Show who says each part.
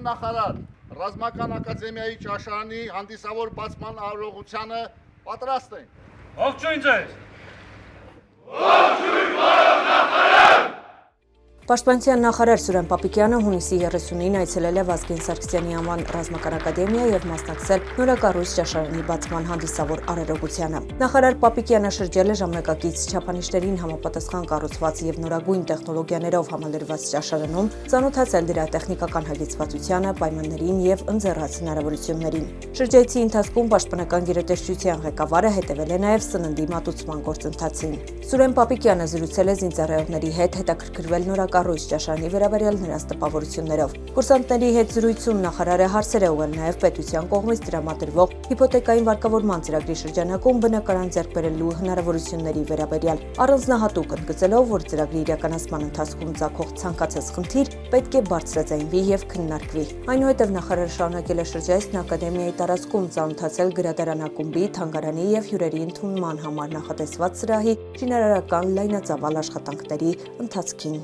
Speaker 1: նախարար Ռազմական ակադեմիայի ճաշարանի հանդիսավոր բացման արարողությանը պատրաստ ենք։
Speaker 2: Ողջույն ձեզ։
Speaker 3: Պաշտպանության նախարար Սուրեն Պապիկյանը հունիսի 30-ին այցելել է Վազգեն Սարգսյանի անվան ռազմական ակադեմիա եւ մասնակցել նորակառույց ճաշարանի բացման հանդիսավոր արարողությանը։ Նախարար Պապիկյանը շրջել է ժամանակակից չափանիշներին համապատասխան կառուցված եւ նորագույն տեխնոլոգիաներով համալրված ճաշարանում, ծանոթացել դրա տեխնիկական հագեցվածությանը, պայմաններին եւ ընձեռած հնարավորություններին։ Շրջայցի ընթացքում պաշտպանական գերատեսչության ղեկավարը հետևել է նաեւ սննդի մատուցման գործընթացին։ Սուրեն Պապիկյանը զրուցել է զինծառայողների հետ, հետաքրքրվել նորակառույց ճաշարանի վերաբերյալ նրանց տպավորություններով։ Կուրսանտների հետ զրույցում նախարարը հարցեր է ուղղել նաև պետության կողմից տրամադրվող հիփոթեկային վարկավորման ծրագրի շրջանակում բնակարան ձեռք բերելու հնարավորությունների վերաբերյալ, առանձնահատուկ ընդգծելով, որ ծրագրի իրականացման ընթացքում ծագող ցանկացած խնդիր պետք է բարձրաձայնվի եւ քննարկվի։ Այնուհետև նախարարը շարունակել է շրջայցն ակադեմիայի տարածքում ծանոթացել գրադարանակումբի, թանգարանի եւ հյուրերի ընդունման համար նախատեսված սրահի շինարարական լայնածավալ աշխատանքների ընթացքին։